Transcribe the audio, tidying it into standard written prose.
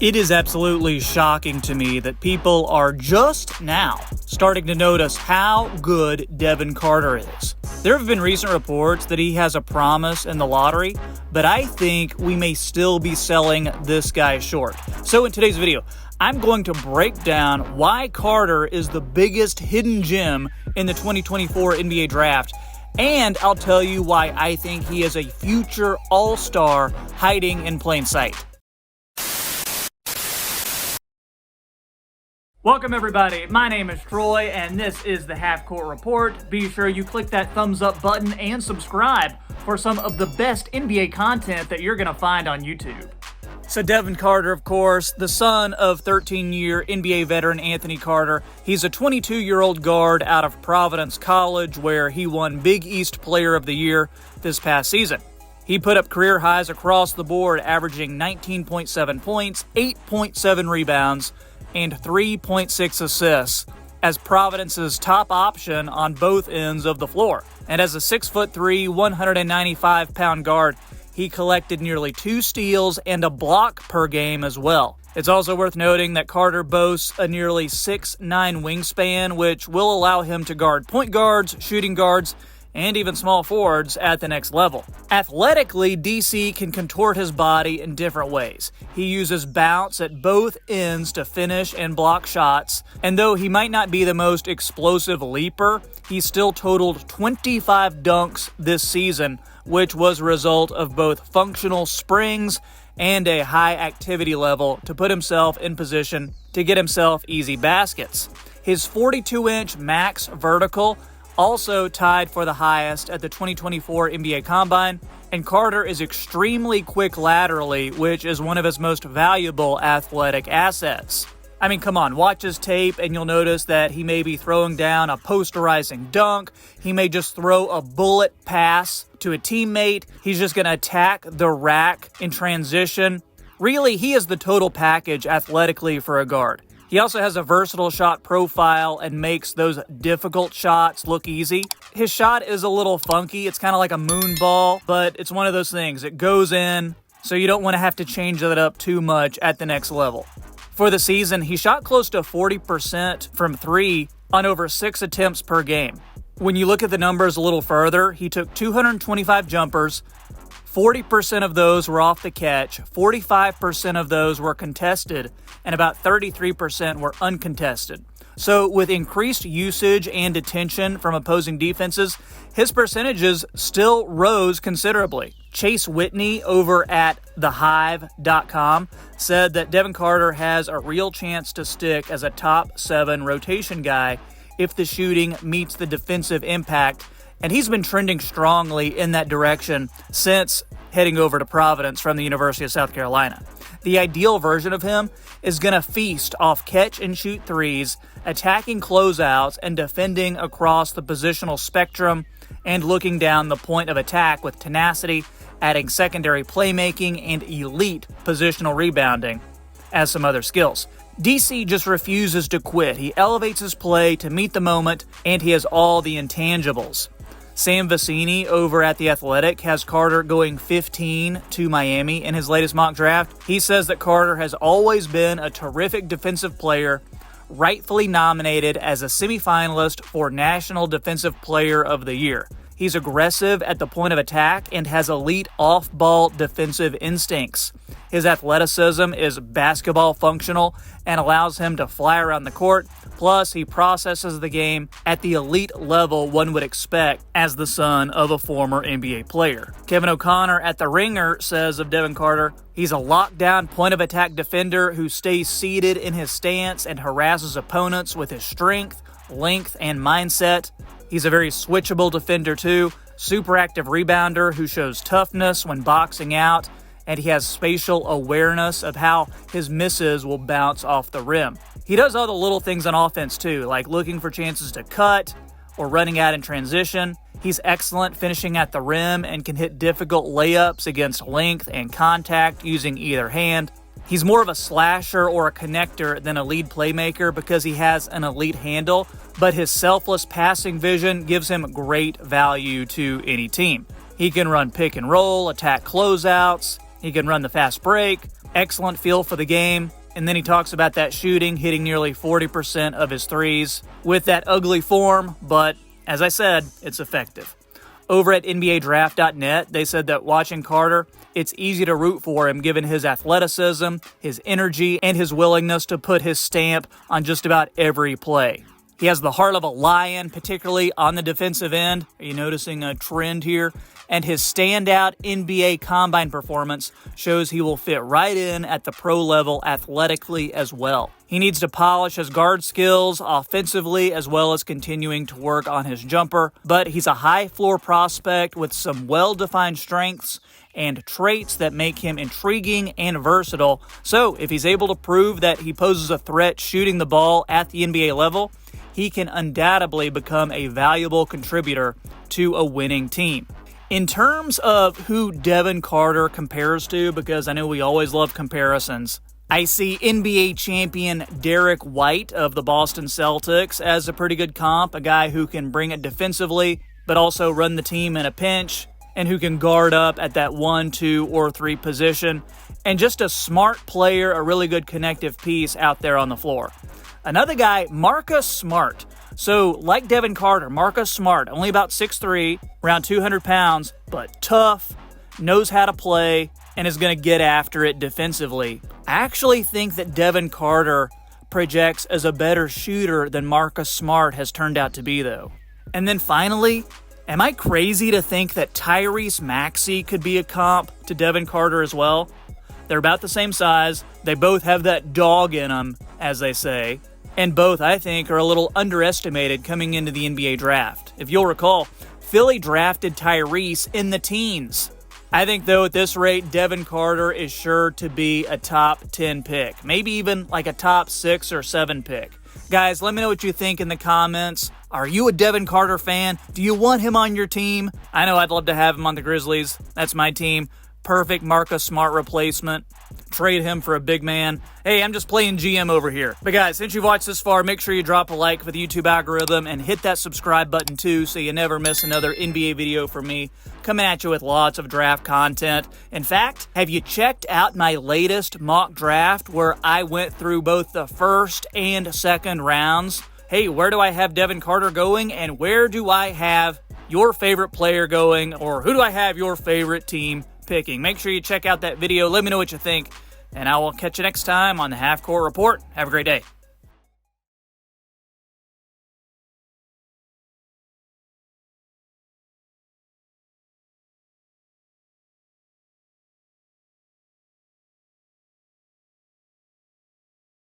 It is absolutely shocking to me that people are just now starting to notice how good Devin Carter is. There have been recent reports that he has a promise in the lottery, but I think we may still be selling this guy short. So in today's video, I'm going to break down why Carter is the biggest hidden gem in the 2024 NBA draft, and I'll tell you why I think he is a future all-star hiding in plain sight. Welcome everybody, my name is Troy and this is the Half Court Report. Be sure you click that thumbs up button and subscribe for some of the best NBA content that you're going to find on YouTube. So Devin Carter, of course, the son of 13-year NBA veteran Anthony Carter. He's a 22-year-old guard out of Providence College where he won Big East Player of the Year this past season. He put up career highs across the board, averaging 19.7 points, 8.7 rebounds, and 3.6 assists as Providence's top option on both ends of the floor. And as a 6'3", 195-pound guard, he collected nearly 2 steals and a block per game as well. It's also worth noting that Carter boasts a nearly 6'9" wingspan, which will allow him to guard point guards, shooting guards, and even small forwards at the next level. Athletically, DC can contort his body in different ways. He uses bounce at both ends to finish and block shots, and though he might not be the most explosive leaper, he still totaled 25 dunks this season, which was a result of both functional springs and a high activity level to put himself in position to get himself easy baskets. His 42-inch max vertical also tied for the highest at the 2024 NBA Combine, and Carter is extremely quick laterally, which is one of his most valuable athletic assets. I mean, come on, watch his tape and you'll notice that he may be throwing down a posterizing dunk. He may just throw a bullet pass to a teammate. He's just going to attack the rack in transition. Really, he is the total package athletically for a guard. He also has a versatile shot profile and makes those difficult shots look easy. His shot is a little funky. It's kind of like a moon ball, but it's one of those things. It goes in, so you don't want to have to change that up too much at the next level. For the season, he shot close to 40% from 3 on over 6 attempts per game. When you look at the numbers a little further, he took 225 jumpers, 40% of those were off the catch, 45% of those were contested, and about 33% were uncontested. So with increased usage and attention from opposing defenses, his percentages still rose considerably. Chase Whitney over at thehive.com said that Devin Carter has a real chance to stick as a top 7 rotation guy if the shooting meets the defensive impact, and he's been trending strongly in that direction since heading over to Providence from the University of South Carolina. The ideal version of him is going to feast off catch-and-shoot threes, attacking closeouts, and defending across the positional spectrum, and looking down the point of attack with tenacity, adding secondary playmaking and elite positional rebounding as some other skills. DC just refuses to quit. He elevates his play to meet the moment, and he has all the intangibles. Sam Vecini over at The Athletic has Carter going 15 to Miami in his latest mock draft. He says that Carter has always been a terrific defensive player, rightfully nominated as a semifinalist for National Defensive Player of the Year. He's aggressive at the point of attack and has elite off-ball defensive instincts. His athleticism is basketball functional and allows him to fly around the court. Plus, he processes the game at the elite level one would expect as the son of a former NBA player. Kevin O'Connor at The Ringer says of Devin Carter, he's a lockdown point-of-attack defender who stays seated in his stance and harasses opponents with his strength, length, and mindset. He's a very switchable defender too, super active rebounder who shows toughness when boxing out, and he has spatial awareness of how his misses will bounce off the rim. He does all the little things on offense too, like looking for chances to cut or running out in transition. He's excellent finishing at the rim and can hit difficult layups against length and contact using either hand. He's more of a slasher or a connector than a lead playmaker because he has an elite handle, but his selfless passing vision gives him great value to any team. He can run pick and roll, attack closeouts, he can run the fast break, excellent feel for the game. And then he talks about that shooting, hitting nearly 40% of his threes with that ugly form, but as I said, it's effective. Over at NBADraft.net, they said that watching Carter, it's easy to root for him given his athleticism, his energy, and his willingness to put his stamp on just about every play. He has the heart of a lion, particularly on the defensive end. Are you noticing a trend here? And his standout NBA Combine performance shows he will fit right in at the pro level athletically as well. He needs to polish his guard skills offensively as well as continuing to work on his jumper, but he's a high floor prospect with some well-defined strengths and traits that make him intriguing and versatile. So if he's able to prove that he poses a threat shooting the ball at the NBA level, he can undoubtedly become a valuable contributor to a winning team. In terms of who Devin Carter compares to, because I know we always love comparisons, I see NBA champion Derek White of the Boston Celtics as a pretty good comp, a guy who can bring it defensively, but also run the team in a pinch, and who can guard up at that 1, 2, or 3 position, and just a smart player, a really good connective piece out there on the floor. Another guy, Marcus Smart. So, like Devin Carter, Marcus Smart, only about 6'3", around 200 pounds, but tough, knows how to play, and is going to get after it defensively. I actually think that Devin Carter projects as a better shooter than Marcus Smart has turned out to be, though. And then finally, am I crazy to think that Tyrese Maxey could be a comp to Devin Carter as well? They're about the same size. They both have that dog in them, as they say. And both, I think, are a little underestimated coming into the NBA draft. If you'll recall, Philly drafted Tyrese in the teens. I think, though, at this rate, Devin Carter is sure to be a top 10 pick. Maybe even like a top 6 or 7 pick. Guys, let me know what you think in the comments. Are you a Devin Carter fan? Do you want him on your team? I know I'd love to have him on the Grizzlies. That's my team. Perfect Marcus Smart replacement. Trade him for a big man. Hey, I'm just playing GM over here. But guys, since you've watched this far, make sure you drop a like for the YouTube algorithm and hit that subscribe button too so you never miss another NBA video from me. Coming at you with lots of draft content. In fact, have you checked out my latest mock draft where I went through both the first and second rounds? Hey, where do I have Devin Carter going, and where do I have your favorite player going, or who do I have your favorite team picking? Make sure you check out that video. Let me know what you think, and I will catch you next time on the Half Court Report. Have a great day.